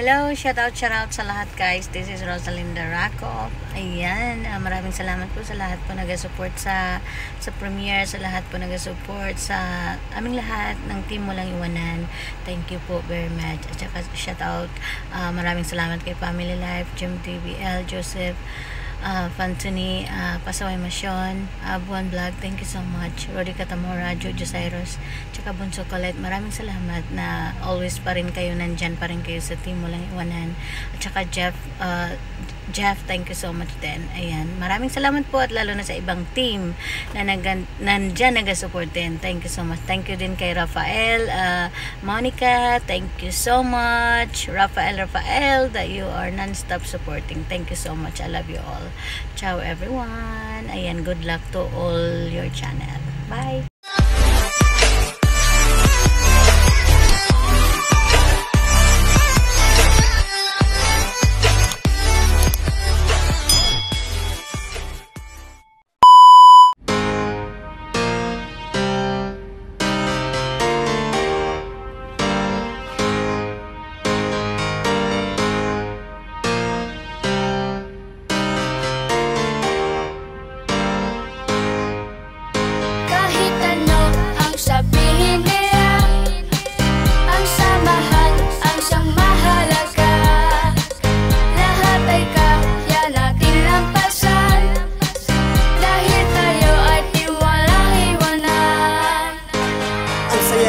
Hello, shout out sa lahat guys. This is Rosalinda Rakoff. Ayan, maraming salamat po sa lahat po nag-support sa premiere, sa lahat po nag-support sa aming lahat ng team Walang Iwanan. Thank you po very much. At saka shout out, maraming salamat kay Family Life, Jim TVL, Joseph, Fantoni, Pasaway Masyon, Buwan Vlog, thank you so much. Rodi Katamora, Jojo Cyrus, tsaka Bunso Colette, maraming salamat na always pa rin kayo, nandyan pa rin kayo sa team Walang Iwanan. At saka Jeff, thank you so much din. Ayan, maraming salamat po, at lalo na sa ibang team na nandyan nag-support din. Thank you so much. Thank you din kay Rafael, Monica, thank you so much. Rafael, that you are non-stop supporting. Thank you so much. I love you all. Ciao everyone. Ayan, good luck to all your channel. Bye.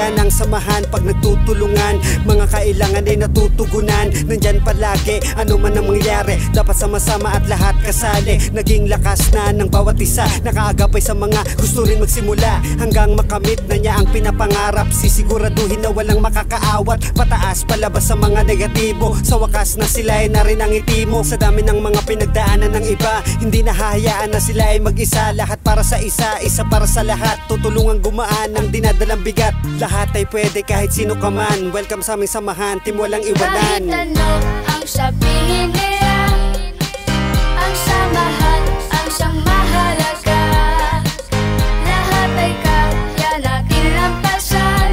Ng samahan pag nagtutulungan, mga kailangan ay natutugunan. Nandyan palagi, ano man ang mangyari, dapat sama-sama at lahat kasali. Naging lakas na ng bawat isa, nakaagapay sa mga gusto rin magsimula, hanggang makamit na niya ang pinapangarap. Sisiguraduhin na walang makakaawat, pataas palabas sa mga negatibo. Sa wakas na sila ay narin ang itimo. Sa dami ng mga pinagdaanan ng iba, hindi nahahayaan na sila ay mag-isa. Lahat para sa isa, isa para sa lahat. Tutulungan gumaan ang dinadalang bigat. Lahat ay pwede kahit sino ka man. Welcome sa aming samahan, team Walang Iwanan. Kahit ano ang sabihin nila, ang samahan ang siyang mahalaga. Lahat ay kaya natin lampasan,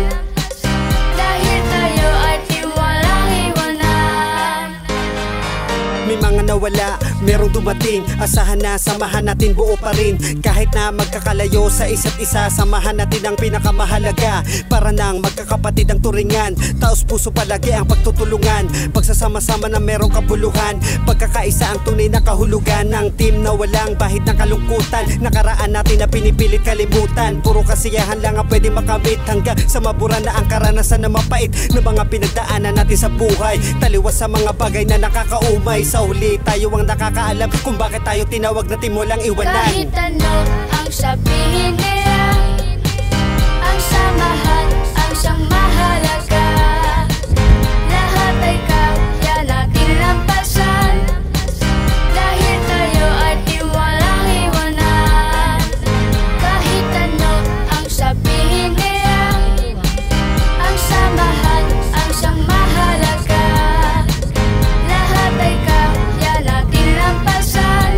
dahil tayo ay di walang iwanan. May mga nawala, merong dumating, asahan na samahan natin buo pa rin. Kahit na magkakalayo sa isa't isa, samahan natin ang pinakamahalaga. Para nang magkakapatid ang turingan, taos puso palagi ang pagtutulungan. Pagsasama-sama na merong kabuluhan, pagkakaisa ang tunay na kahulugan ng team na walang bahid ng kalungkutan. Nakaraan natin na pinipilit kalimutan, puro kasiyahan lang ang pwede makamit, hanggang sa mabura na ang karanasan na mapait na mga pinagdaanan natin sa buhay. Taliwas sa mga bagay na nakakaumay, sa huli tayo ang nakakaalam kung bakit tayo tinawag na team Walang Iwanan. Kahit ano ang sabihin nila, ang samahan ang siyang mahalaga. Lahat ay kaya natin lampasan, dahil tayo ay di walang iwanan. Kahit ano ang sabihin nila, ang samahan ang siyang mahalaga. Lahat ay kaya natin lampasan,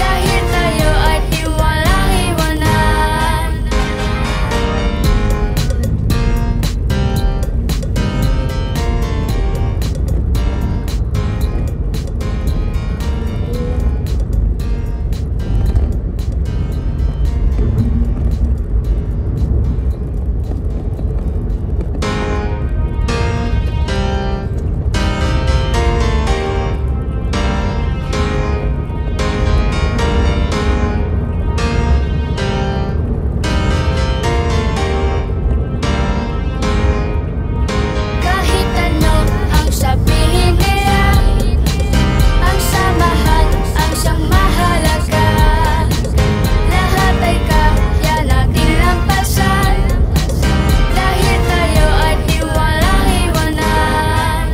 dahil tayo ay di walang iwanan. Kahit ano ang sabihin nila, ang samahan ang siyang mahalaga. Lahat ay kaya natin lampasan, dahil tayo ay di walang iwanan.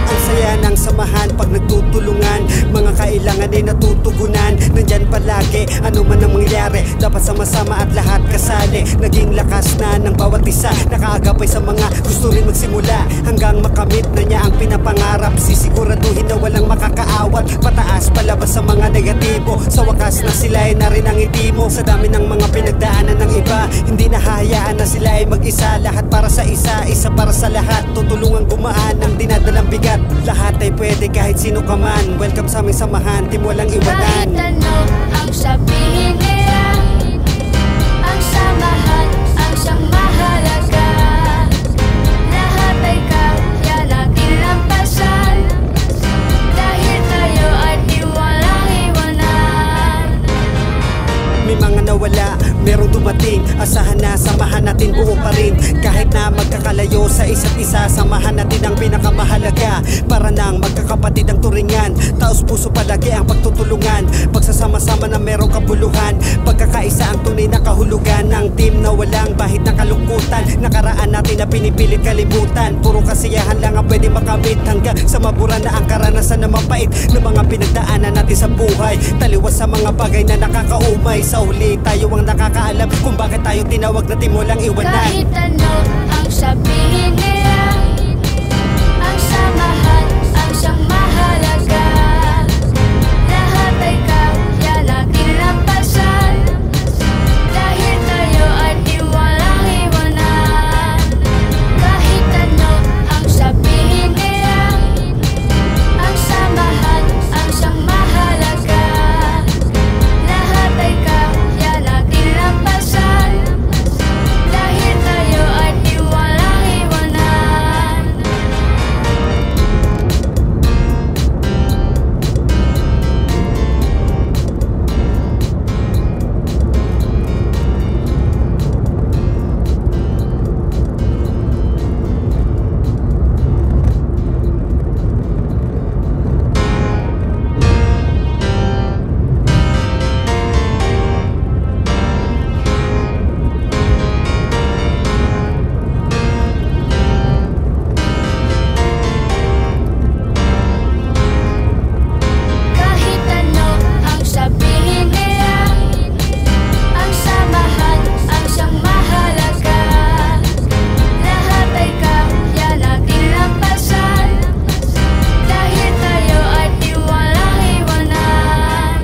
Ang saya ng samahan pag nagtutulungan, mga kailangan ay natutugunan. Nandyan palagi, ano man ang mangyari, dapat sama-sama at lahat kasali. Naging lakas na ng bawat isa, nakaagapay sa mga gusto rin magsimula, hanggang makamit na niya ang pinapangarap. Sisiguraduhin na walang makakaawat, pataas palabas sa mga negatibo. Sa wakas na sila ay narin ang ngiti mo. Sa dami ng mga pinagdaanan ng iba, hindi nahahayaan na sila ay mag-isa. Lahat para sa isa, isa para sa lahat. Tutulungan gumaan ang dinadalang bigat. Lahat ay pwede kahit sino ka man. Welcome sa aming samahan, team walang iwanan. Kahit ano ang sabihin nila, ang samahan ang siyang mahalaga. Lahat ay kaya natin lampasan, dahil tayo ay di walang iwanan. May mga nawala, merong dumating. Asahan na samahan natin, buo pa rin. Kahit na magkakalayo sa isa't isa, samahan natin ang pinakamahalaga. Para nang magkakapatid ang turingan, taos puso palagi ang pagtutulungan. Pagsasama-sama na merong kabuluhan, pagkakaisa ang tunay na kahulugan ng team na walang bahid na kalungkutan. Nakaraan natin na pinipilit kalibutan, puro kasiyahan lang ang pwede makamit. Hanggang sa mabura na ang karanasan na mapait ng mga pinagdaanan natin sa buhay. Taliwas sa mga bagay na nakakaumay. Sa huli tayo ang nakakaalam kung bakit tayo tinawag na team walang iwanan. Kahit ano ang sabihin nila, ang samahan ang siyang mahalaga. Lahat ay kaya natin lampasan, dahil tayo ay di walang iwanan. Kahit ano ang sabihin nila, ang samahan ang siyang mahalaga. Lahat ay kaya natin lampasan, dahil tayo ay di walang iwanan. Kahit ano ang sabihin nila, ang samahan ang siyang mahalaga. Lahat ay kaya natin lampasan, dahil tayo ay di walang iwanan.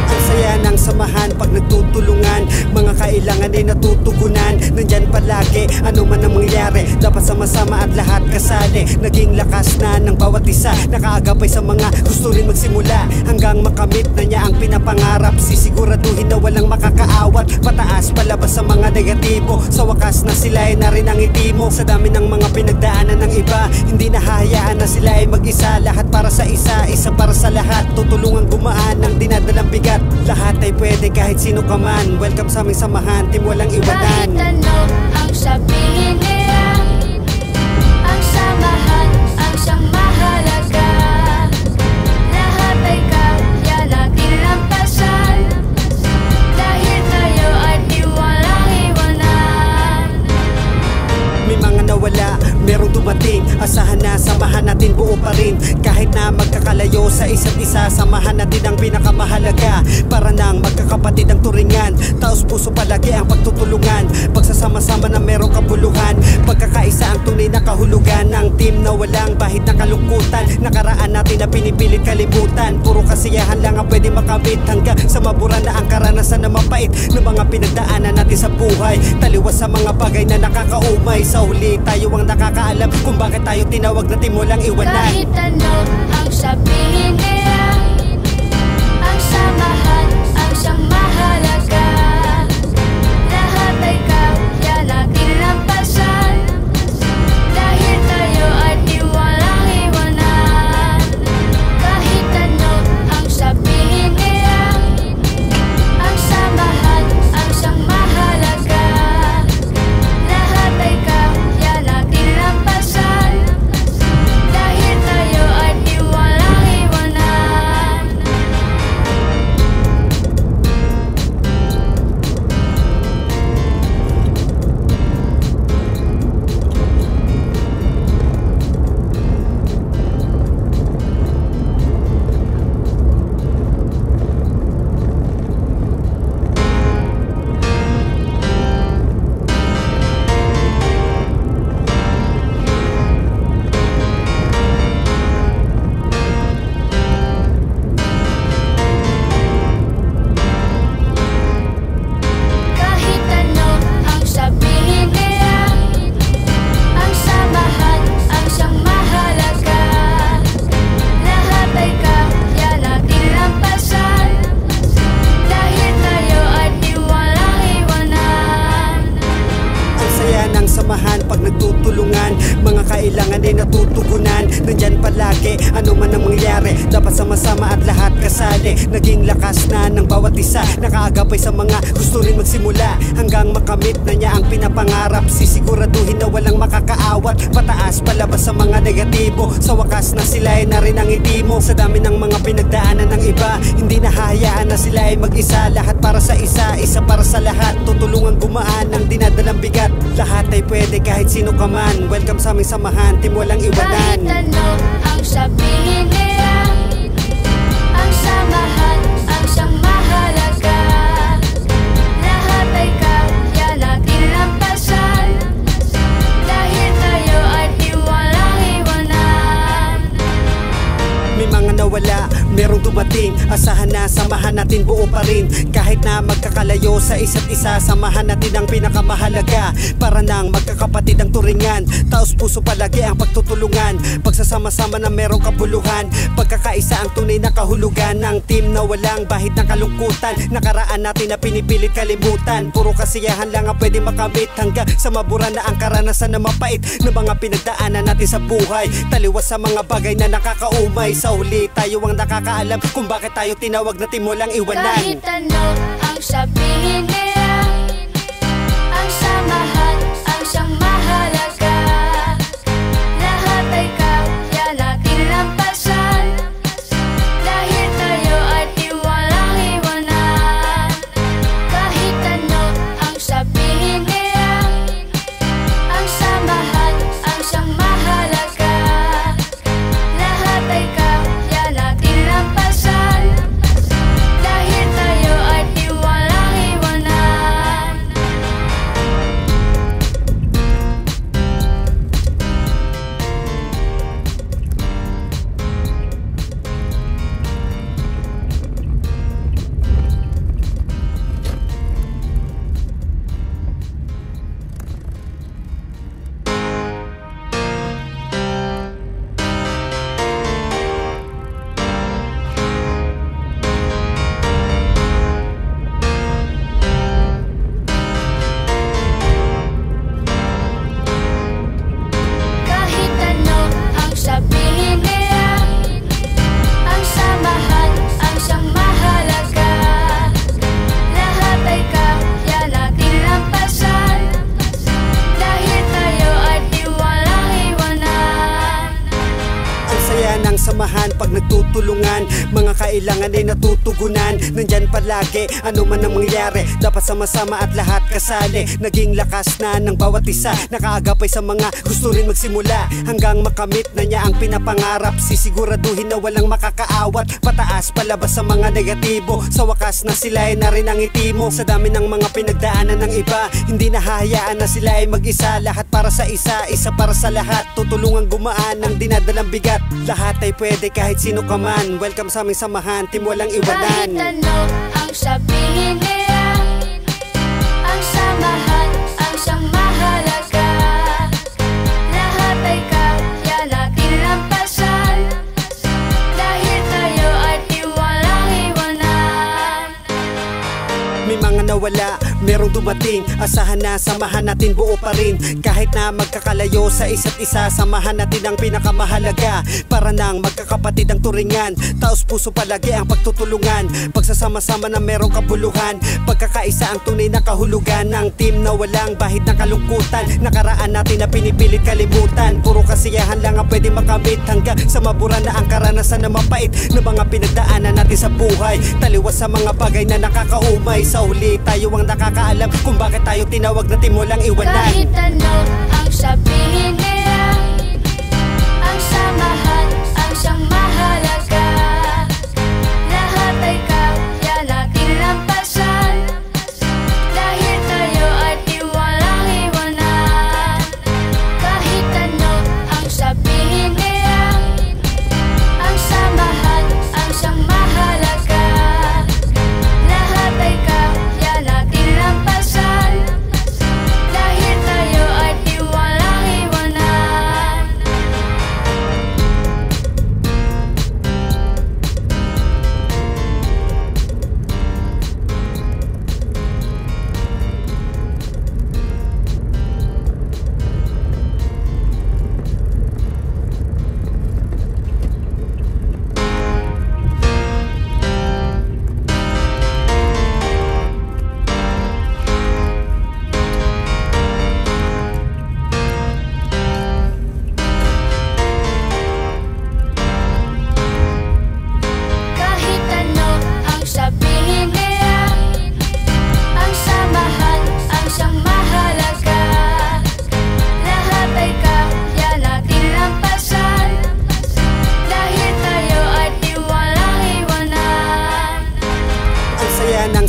Ang saya ng samahan pag nagtutulungan, mga kailangan ay natutugunan. Nandyan palagi, ano man ang mangyari, dapat sama-sama at lahat kasali. Naging lakas na ng bawat isa, nakaagapay sa mga gusto rin magsimula. Hanggang makamit na niya ang pinapangarap, sisiguraduhin na walang makakaawat. Pataas palabas sa mga negatibo, sa wakas na sila ay narin ang ngiti mo. Sa dami ng mga pinagdaanan ng iba, hindi nahahayaan na sila ay mag-isa. Lahat para sa isa, isa para sa lahat. Tutulungan gumaan ang dinadalang bigat. Lahat ay pwede kahit sino ka man. Welcome sa aming samahan, team walang Kahit iwanan. ano ang sabihin nila, ang samahan ang siyang mahalaga. Lahat ay kaya natin lampasan, dahil tayo ay di walang iwanan. May mga nawala, merong dumating. Asahan na samahan natin, buo pa rin. Kahit na magkakalayo sa isa't isa, samahan natin ang pinakamahalaga. Para nang magkakapatid ang turingan, taos puso palagi ang pagtutulungan. Pagsasama-sama na merong kabuluhan, pagkakaisa ang tunay na kahulugan ng team na walang bahid na kalungkutan. Nakaraan natin na pinipilit kalibutan, puro kasiyahan lang ang pwede makamit. Hanggang sa mabura na ang karanasan na mapait ng mga pinagdaanan natin sa buhay. Taliwas sa mga bagay na nakakaumay. Sa huli tayo ang nakakaalam kung bakit tayo tinawag na team walang iwanan. Kahit ano ang sabihin nila, ang samahan ang siyang mahalaga. Lahat ay kaya natin lampasan, dahil tayo ay di walang iwanan. Kahit ano ang sabihin nila, ang samahan ang siyang mahalaga. Lahat ay kaya natin lampasan, dahil tayo ay di walang iwanan. natutugunan. Nandyan palagi, ano man ang mangyari, dapat sama-sama at lahat kasali. Naging lakas na ng bawat isa, nakaagapay sa mga gusto rin magsimula, hanggang makamit na niya ang pinapangarap. Sisiguraduhin na walang makakaawat, pataas palabas sa mga negatibo. Sa wakas na sila ay na rin ang itimo. Sa dami ng mga pinagdaanan ng iba, hindi nahahayaan na sila ay mag-isa. Lahat para sa isa, isa para sa lahat. Tutulungan gumaan ang dinadalang bigat. Lahat ay pwede kahit sino ka man. Welcome sa aming samahan, team walang iwanan. Kahit ano ang sabihin nila, ang samahan ang siyang mahalaga. Lahat ay kaya natin lampasan, dahil tayo ay di walang iwanan. May mga nawala, merong dumating, asahan na samahan natin buo pa rin. Kahit na magkakalayo sa isa't isa, samahan natin ang pinakamahalaga. Para nang magkakapatid ang turingan, taos puso palagi ang pagtutulungan. Pagsasama-sama na merong kabuluhan, pagkakaisa ang tunay na kahulugan ng team na walang bahid ng kalungkutan. Nakaraan natin na pinipilit kalimutan, puro kasiyahan lang ang pwede makamit, hanggang sa mabura na ang karanasan na mapait na mga pinagdaanan natin sa buhay. Taliwas sa mga bagay na nakakaumay, sa huli tayo ang nakakaalam kung bakit tayo tinawag na team walang iwanan. Kahit ano ang sabihin nila, ang samahan ang siyang mahalaga. Lahat ay kaya natin lampasan, dahil tayo ay di walang iwanan. Kahit ano ang sabihin nila, ang samahan ang siyang mahalaga. Lahat ay kaya natin lampasan, dahil tayo ay di walang iwanan. Kahit ano ang sabihin nila, ang samahan ang siyang mahalaga. Lahat ay kaya natin lampasan, dahil tayo ay di walang iwanan. Ang saya ng samahan pag nagtutulungan, mga kailangan ay natutugunan. Nandyan palagi, ano man ang mangyari, dapat sama-sama at lahat kasali. Naging lakas na ng bawat isa, nakaagapay sa mga gusto rin magsimula, hanggang makamit na niya ang pinapangarap. Sisiguraduhin na walang makakaawat, pataas palabas sa mga negatibo. Sa wakas na sila ay na rin ang itimo. Sa dami ng mga pinagdaanan ng iba, hindi nahahayaan na sila ay mag-isa. Lahat para sa isa, isa para sa lahat. Tutulungan gumaan ang dinadalang bigat. Lahat ay pwede kahit sino ka man. Welcome sa aming samahan, team walang Kahit iwanan. ano ang sabihin nila, ang samahan ang siyang mahalaga. Lahat ay kaya natin lampasan, dahil tayo ay di walang iwanan. May mga nawala, merong dumating, asahan na samahan natin buo pa rin. Kahit na magkakalayo sa isa't isa, samahan natin ang pinakamahalaga. Para nang magkakapatid ang turingan, taos puso palagi ang pagtutulungan. Pagsasama-sama na merong kabuluhan, pagkakaisa ang tunay na kahulugan ng team na walang bahid ng kalungkutan. Nakaraan natin na pinipilit kalimutan, puro kasiyahan lang ang pwede makamit, hanggang sa mabura na ang karanasan na mapait na mga pinagdaanan natin sa buhay. Taliwas sa mga bagay na nakakaumay, sa huli tayo ang nakakaalam kung bakit tayo tinawag na team walang iwanan. Kahit ano ang sabihin nila, ang samahan ang siyang mahalaga. Lahat ay kaya natin lampasan, dahil tayo ay di walang iwanan. Kahit ano ang sabihin nila, ang samahan ang siyang mahalaga. Lahat ay kaya natin lampasan, dahil tayo ay di walang iwanan.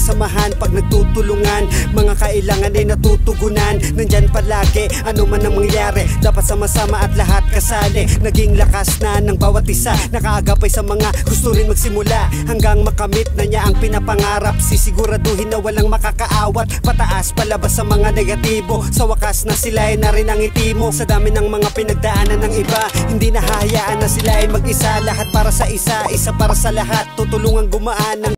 samahan pag nagtutulungan. Mga kailangan ay natutugunan. Nandyan palagi, ano man ang mangyari, dapat sama-sama at lahat kasali. Naging lakas na ng bawat isa, nakaagapay sa mga gusto rin magsimula, hanggang makamit na niya ang pinapangarap. Sisiguraduhin na walang makakaawat, pataas palabas sa mga negatibo. Sa wakas na sila ay narin ang itimo. Sa dami ng mga pinagdaanan ng iba, hindi nahahayaan na sila ay mag-isa. Lahat para sa isa, isa para sa lahat, tutulungan gumaan ng